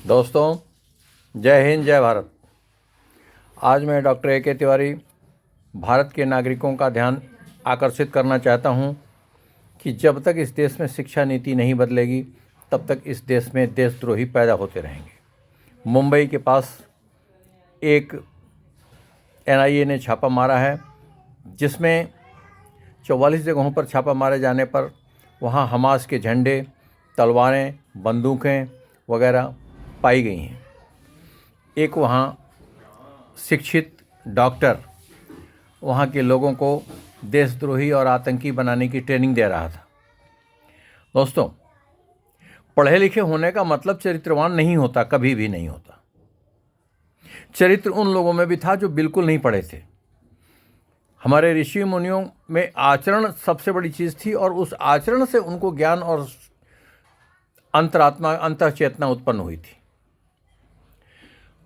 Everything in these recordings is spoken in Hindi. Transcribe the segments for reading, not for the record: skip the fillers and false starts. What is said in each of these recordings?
दोस्तों, जय हिंद, जय भारत। आज मैं डॉक्टर ए के तिवारी भारत के नागरिकों का ध्यान आकर्षित करना चाहता हूं कि जब तक इस देश में शिक्षा नीति नहीं बदलेगी तब तक इस देश में देशद्रोही पैदा होते रहेंगे। मुंबई के पास एक NIA ने छापा मारा है जिसमें 44 जगहों पर छापा मारे जाने पर वहाँ हमास के झंडे, तलवारें, बंदूकें वगैरह पाई गई हैं। एक वहाँ शिक्षित डॉक्टर वहाँ के लोगों को देशद्रोही और आतंकी बनाने की ट्रेनिंग दे रहा था। दोस्तों, पढ़े लिखे होने का मतलब चरित्रवान नहीं होता, कभी भी नहीं होता। चरित्र उन लोगों में भी था जो बिल्कुल नहीं पढ़े थे। हमारे ऋषि मुनियों में आचरण सबसे बड़ी चीज़ थी और उस आचरण से उनको ज्ञान और अंतरात्मा, अंतःचेतना उत्पन्न हुई थी।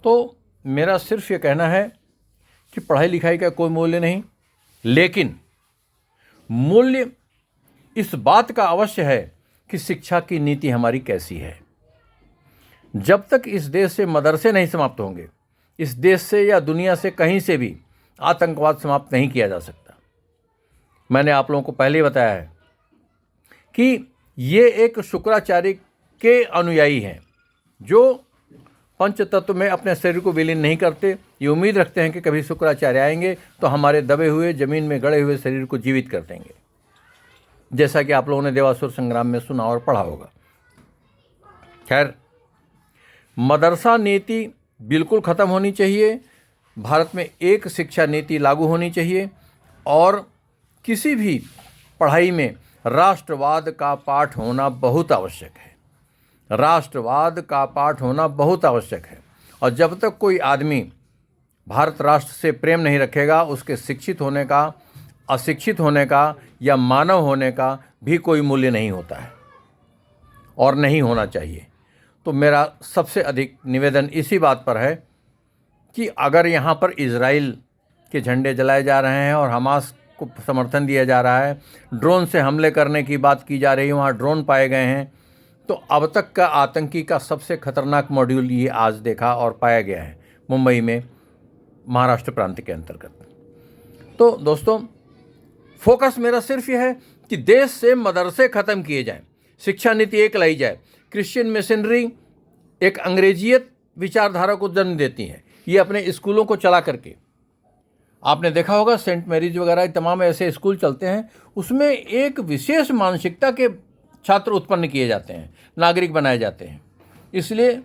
तो मेरा सिर्फ ये कहना है कि पढ़ाई लिखाई का कोई मूल्य नहीं, लेकिन मूल्य इस बात का अवश्य है कि शिक्षा की नीति हमारी कैसी है। जब तक इस देश से मदरसे नहीं समाप्त होंगे, इस देश से या दुनिया से कहीं से भी आतंकवाद समाप्त नहीं किया जा सकता। मैंने आप लोगों को पहले बताया है कि ये एक शुक्राचार्य के अनुयायी हैं जो पंच तत्व में अपने शरीर को विलीन नहीं करते। ये उम्मीद रखते हैं कि कभी शुक्राचार्य आएंगे तो हमारे दबे हुए, जमीन में गड़े हुए शरीर को जीवित कर देंगे, जैसा कि आप लोगों ने देवासुर संग्राम में सुना और पढ़ा होगा। खैर, मदरसा नीति बिल्कुल ख़त्म होनी चाहिए। भारत में एक शिक्षा नीति लागू होनी चाहिए और किसी भी पढ़ाई में राष्ट्रवाद का पाठ होना बहुत आवश्यक है। राष्ट्रवाद का पाठ होना बहुत आवश्यक है। और जब तक कोई आदमी भारत राष्ट्र से प्रेम नहीं रखेगा, उसके शिक्षित होने का, अशिक्षित होने का या मानव होने का भी कोई मूल्य नहीं होता है और नहीं होना चाहिए। तो मेरा सबसे अधिक निवेदन इसी बात पर है कि अगर यहाँ पर इजराइल के झंडे जलाए जा रहे हैं और हमास को समर्थन दिया जा रहा है, ड्रोन से हमले करने की बात की जा रही है, वहाँ ड्रोन पाए गए हैं, तो अब तक का आतंकी का सबसे खतरनाक मॉड्यूल ये आज देखा और पाया गया है मुंबई में, महाराष्ट्र प्रांत के अंतर्गत। तो दोस्तों, फोकस मेरा सिर्फ ये है कि देश से मदरसे ख़त्म किए जाएं, शिक्षा नीति एक लाई जाए। क्रिश्चियन मिशनरी एक अंग्रेजियत विचारधारा को जन्म देती है। ये अपने स्कूलों को चला करके, आपने देखा होगा सेंट मैरीज वगैरह तमाम ऐसे स्कूल चलते हैं, उसमें एक विशेष मानसिकता के छात्र उत्पन्न किए जाते हैं, नागरिक बनाए जाते हैं। इसलिए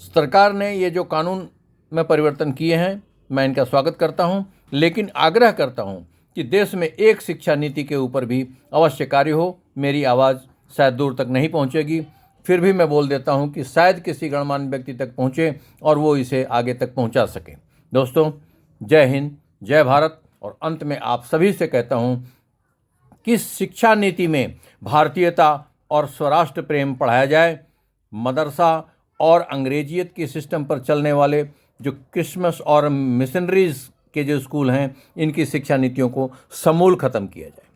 सरकार ने ये जो कानून में परिवर्तन किए हैं, मैं इनका स्वागत करता हूं, लेकिन आग्रह करता हूं कि देश में एक शिक्षा नीति के ऊपर भी अवश्य कार्य हो। मेरी आवाज़ शायद दूर तक नहीं पहुंचेगी, फिर भी मैं बोल देता हूं कि शायद किसी गणमान्य व्यक्ति तक पहुंचे और वो इसे आगे तक पहुंचा सके। दोस्तों, जय हिंद, जय भारत। और अंत में आप सभी से कहता हूं कि शिक्षा नीति में भारतीयता और स्वराष्ट्र प्रेम पढ़ाया जाए। मदरसा और अंग्रेजियत की सिस्टम पर चलने वाले जो क्रिसमस और मिशनरीज के जो स्कूल हैं, इनकी शिक्षा नीतियों को समूल ख़त्म किया जाए।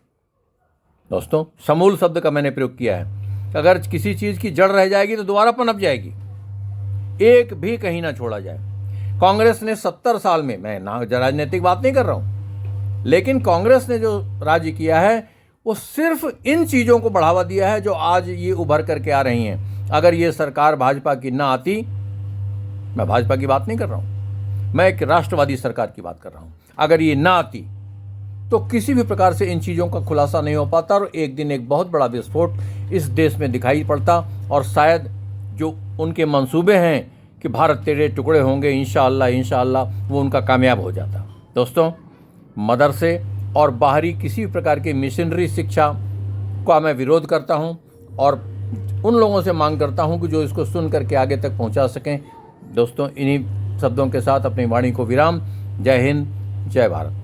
दोस्तों, समूल शब्द का मैंने प्रयोग किया है। अगर किसी चीज़ की जड़ रह जाएगी तो दोबारा पनप जाएगी, एक भी कहीं ना छोड़ा जाए। कांग्रेस ने 70 साल में, मैं ना राजनीतिक बात नहीं कर रहा हूँ, लेकिन कांग्रेस ने जो राज्य किया है वो सिर्फ इन चीज़ों को बढ़ावा दिया है जो आज ये उभर करके आ रही हैं। अगर ये सरकार भाजपा की ना आती, मैं भाजपा की बात नहीं कर रहा हूँ, मैं एक राष्ट्रवादी सरकार की बात कर रहा हूँ, अगर ये ना आती तो किसी भी प्रकार से इन चीज़ों का खुलासा नहीं हो पाता और एक दिन एक बहुत बड़ा विस्फोट इस देश में दिखाई पड़ता और शायद जो उनके मंसूबे हैं कि भारत तेरे टुकड़े होंगे, इंशाअल्लाह इंशाअल्लाह, वो उनका कामयाब हो जाता। दोस्तों, मदरसे और बाहरी किसी प्रकार की मिशनरी शिक्षा का मैं विरोध करता हूं और उन लोगों से मांग करता हूं कि जो इसको सुन करके आगे तक पहुंचा सकें। दोस्तों, इन्हीं शब्दों के साथ अपनी वाणी को विराम। जय हिंद, जय भारत।